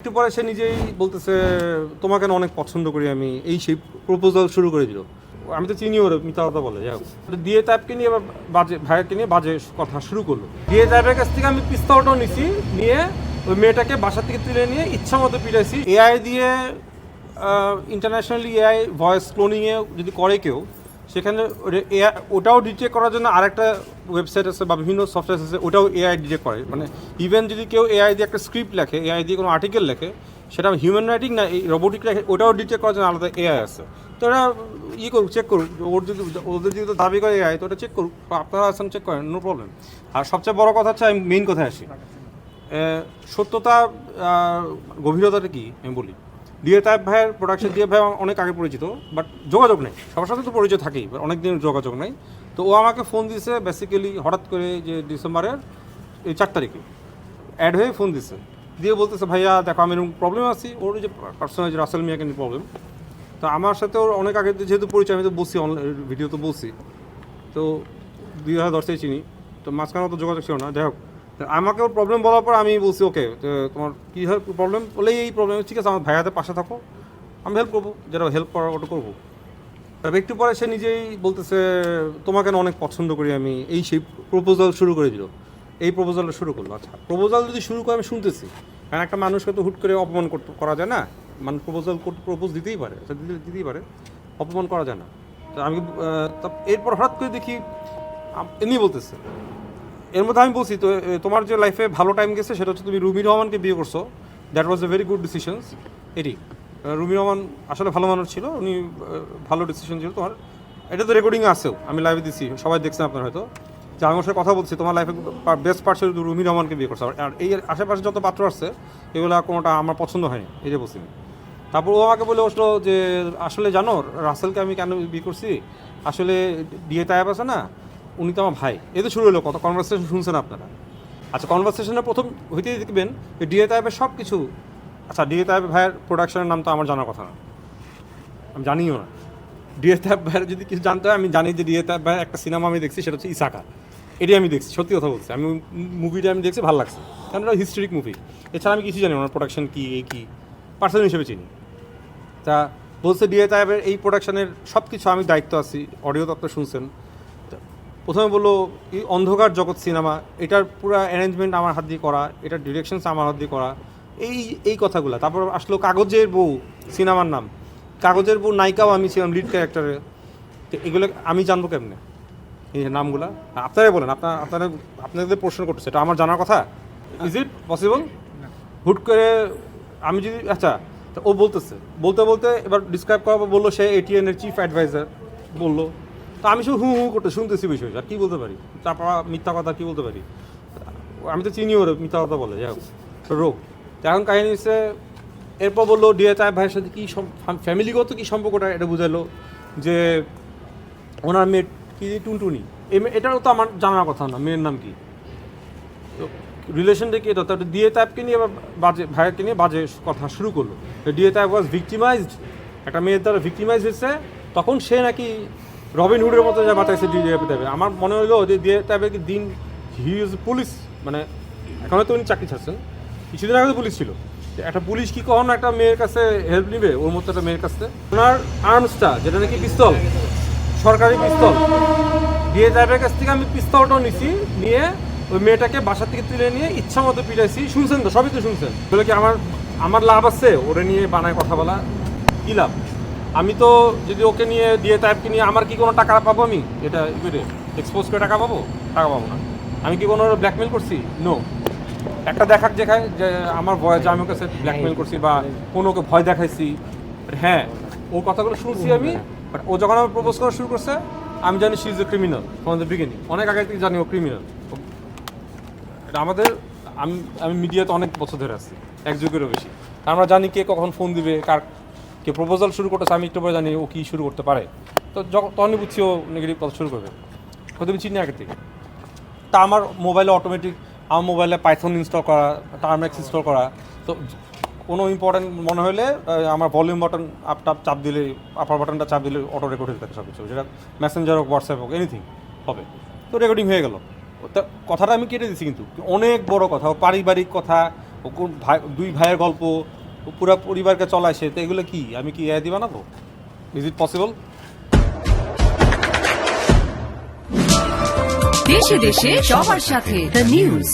একটু পরে সে নিজেই বলতেছে তোমাকে না অনেক পছন্দ করি আমি, এই সেই প্রপোজাল শুরু করে দিল। আমি তো চিনি ওর, মিথ্যা কথা বলে। যাই হোক, দিয়ে তাইপকে নিয়ে আবার বাজে ভাইয়াকে নিয়ে বাজে কথা শুরু করলো। দিয়ে তাইপের কাছ থেকে আমি পিস্তলটাও নিছি, নিয়ে ওই মেয়েটাকে বাসা থেকে তুলে নিয়ে ইচ্ছা মতো পিটাইছি। এআই দিয়ে ইন্টারন্যাশনালি এআই ভয়েস ক্লোনিংয়ে যদি করে কেউ, সেখানে ওটাও ডিটেক্ট করার জন্য আরেকটা ওয়েবসাইট আছে বা বিভিন্ন সফটওয়্যার আছে, ওটাও এআই ডিটেক্ট করে। মানে ইভেন যদি কেউ এআই দিয়ে একটা স্ক্রিপ্ট লেখে, এআই দিয়ে কোনো আর্টিকেল লেখে, সেটা হিউম্যান রাইটিং না এই রোবোটিক লেখে, ওটাও ডিটেক্ট করার জন্য আলাদা এআই আছে। তো ওরা করুক, চেক করুক। ওদের যদি দাবি করে এআই, তো ওটা চেক করুক। আপনারা আছেন, চেক করেন, নো প্রবলেম। আর সবচেয়ে বড় কথা হচ্ছে, আমি মেইন কথায় আসি, সত্যতা গভীরতাটা কি আমি বলি। দিয়ে তাইপ ভাইয়ের প্রোডাকশন, দিয়ে ভাই অনেক আগে পরিচিত, বাট যোগাযোগ নেই। সবার সাথে তো পরিচয় থাকেই, বাট অনেক দিনের যোগাযোগ নেই। তো ও আমাকে ফোন দিছে বেসিক্যালি হঠাৎ করে, যে ডিসেম্বরের এই 4 তারিখে অ্যাড হয়ে ফোন দিছে, দিয়ে বলতেছে ভাইয়া দেখো আমি এরকম প্রবলেম আছি। ওর যে পার্সোনাল রাসেল মিয়াকে নিয়ে প্রবলেম। তো আমার সাথে ওর অনেক আগে যেহেতু পরিচয়, আমি তো বলছি অনলাইন ভিডিও তো বলছি, তো 2010 চিনি। তো মাঝখানে তো যোগাযোগ ছিল না। যাই হোক, আমাকে ওর প্রবলেম বলার পর আমি বলছি ওকে, তোমার কী প্রবলেম বলেই এই প্রবলেম, ঠিক আছে আমার ভাইয়াদের পাশে থাকো, আমি হেল্প করবো, যেটা হেল্প করার ওটা করবো। তবে একটু পরে সে নিজেই বলতেছে তোমাকে না অনেক পছন্দ করি আমি, এই সেই প্রপোজাল শুরু করে দিল। এই প্রপোজালটা শুরু করলো। আচ্ছা, প্রপোজাল যদি শুরু করে আমি শুনতেছি, কারণ একটা মানুষকে তো হুট করে অপমান করা যায় না। মানুষ প্রপোজ দিতেই পারে, দিতেই পারে, অপমান করা যায় না। তো আমি এরপর হঠাৎ করে দেখি এমনি বলতেছে। এর মধ্যে আমি বলছি, তো তোমার যে লাইফে ভালো টাইম গেছে সেটা হচ্ছে তুমি রুমি রহমানকে বিয়ে করছো, that was a very good decisions. এটি রুমি রহমান আসলে ভালো মানুষ ছিল, উনি ভালো ডিসিশন ছিল তোমার। এটা তো রেকর্ডিং আছেও, আমি লাইভে দিচ্ছি, সবাই দেখছেন আপনার হয়তো, যে আমি ওর সাথে কথা বলছি, তোমার লাইফে বেস্ট পার্ট ছিল রুমি রহমানকে বিয়ে করছো। আর এই আশেপাশে যত পাত্র আসছে এগুলো কোনোটা আমার পছন্দ হয়নি, এই যে বলছি। তারপর ও আমাকে বলে বসলো যে আসলে জানো রাসেলকে আমি কেন বিয়ে করছি, আসলে ডিএ তাইব আছে না, উনি তো আমার ভাই। এই তো শুরু হলো, কত কনভারসেশন শুনছেন আপনারা। আচ্ছা, কনভারসেশনের প্রথম হইতেই দেখবেন যে ডিএ তাইবের সব কিছু। আচ্ছা, ডিএ তাইব ভাইয়ের প্রোডাকশনের নাম তো আমার জানার কথা না, আমি জানিও না। ডিএ তাইব ভাইয়ের যদি কিছু জানতে হয়, আমি জানি যে ডিএ তাইব ভাইয়ের একটা সিনেমা আমি দেখছি, সেটা হচ্ছে ইসাকা। এটি আমি দেখছি, সত্যি কথা বলছি। আমি মুভিটা আমি দেখছি, ভালো লাগছে, কারণ এটা হিস্ট্রিক মুভি। এছাড়া আমি কিছু জানি ওনার প্রোডাকশন কী, এই কী পার্সন হিসেবে চিনি। তা বলছে ডিএ তাইবের এই প্রোডাকশনের সব কিছু আমি দায়িত্ব আছি, অডিও তো আপনারা শুনছেন। প্রথমে বললো এই অন্ধকার জগৎ সিনেমা, এটার পুরো অ্যারেঞ্জমেন্ট আমার হাত দিয়ে করা, এটার ডিরেকশনস আমার হাত দিয়ে করা, এই কথাগুলো। তারপর আসলো কাগজের বউ সিনেমার নাম, কাগজের বউ নায়িকাও আমি ছিলাম লিড ক্যারেক্টারে। তো এগুলো আমি জানবো কেমনে এই নামগুলো? আপনারাই বলেন, আপনাদের প্রশ্ন করতেছে, এটা আমার জানার কথা? Is it possible? হুট করে আমি যদি, আচ্ছা, তো ও বলতেছে, বলতে বলতে এবার ডিসক্রাইব করা বললো সে এটিএনের চিফ অ্যাডভাইজার বললো। তো আমি শুধু হু করতে শুনতেছি বিষয়, আর কী বলতে পারি? তারপর মিথ্যা কথা কী বলতে পারি? আমি তো চিনি ওর, মিথ্যা কথা বলে। যাই হোক, রোগ। এখন কাহিনী হচ্ছে, এরপর বললো ডিএ তাইব ভাইয়ের সাথে কী ফ্যামিলিগত কী সম্পর্কটা, এটা বুঝালো যে ওনার মেয়ে কি টুনটুনি, এটাও তো আমার জানার কথা না, মেয়ের নাম কি, রিলেশনটা কি এটা। তো ডিএ তাইবকে নিয়ে আবার বাজে ভাইয়াকে নিয়ে বাজে কথা শুরু করলো। ডিএ তাইব ওয়াজ ভিক্টিমাইজড, একটা মেয়ের দ্বারা ভিক্টিমাইজ হয়েছে, তখন সে নাকি রবিন হুডের মতো যা বাঁচাইছে ডিএ তাইবে। আমার মনে হলো যে ডিএ তাইবের কি দিন, হি ইজ পুলিশ, মানে এখন হয়তো উনি চাকরি ছাড়ছেন, কিছুদিন আগে তো পুলিশ ছিল। একটা পুলিশ কি কখনো একটা মেয়ের কাছে হেল্প নিবে, ওর মতো একটা মেয়ের কাছে? ওনার আর্মসটা যেটা নাকি পিস্তল, সরকারি পিস্তল, ডিএ তাইবের কাছ থেকে আমি পিস্তলটাও নিছি, নিয়ে ওই মেয়েটাকে বাসা থেকে তুলে নিয়ে ইচ্ছা মতো পিটাইছি। শুনছেন তো, সবই তো শুনছেন। বলে কি আমার লাভ আছে ওরে নিয়ে বানায় কথা বলা? কী লাভ? আমি তো যদি ওকে নিয়ে ডিএ তাইবকে নিয়ে, আমার কি কোনো টাকা পাবো? আমি এটা এক্সপোজ করে টাকা পাবো না। আমি কি কোনো ব্ল্যাকমেল করছি? নো। একটা দেখাক দেখায় যে আমার ভয়, যে আমি ওর কাছে ব্ল্যাকমেল করছি বা কোনো ওকে ভয় দেখাইছি, হ্যাঁ, ও কথাগুলো শুনছি আমি। বাট ও যখন আমার প্রপোজ করা শুরু করছে, আমি জানি she is a criminal from the beginning. অনেক আগে থেকে জানি ও ক্রিমিনাল। এটা আমাদের, আমি মিডিয়াতে অনেক বছর ধরে আছি, এক যুগেরও বেশি। আমরা জানি কে কখন ফোন দিবে, কে প্রপোজাল শুরু করতেছে, আমি একটু পরে জানি ও কী শুরু করতে পারে। তো তখনই বুঝছি ও নেগেটিভ কথা শুরু করবে, হয়তো আমি চিনি আগে থেকে। তা আমার মোবাইলে অটোমেটিক, আমার মোবাইলে পাইথন ইনস্টল করা, টার্মেক্স ইনস্টল করা। তো কোনো ইম্পর্টেন্ট মনে হলে আমার ভলিউম বাটন চাপ দিলে, আপার বাটনটা চাপ দিলে অটো রেকর্ড হয়ে থাকে সব কিছু, যেটা মেসেঞ্জার হোক, হোয়াটসঅ্যাপ হোক, এনিথিং হবে। তো রেকর্ডিং হয়ে গেল। তা কথাটা আমি কেটে দিচ্ছি, কিন্তু অনেক বড় কথা, পারিবারিক কথা, ও কোন ভাই, দুই ভাইয়ের গল্প, ও পুরো পরিবারকে চলায় সে, তো এগুলো কি আমি কি এআই দিয়ে বানাবো? Is it possible? দেশে দেশে সবার সাথে দ্য নিউজ।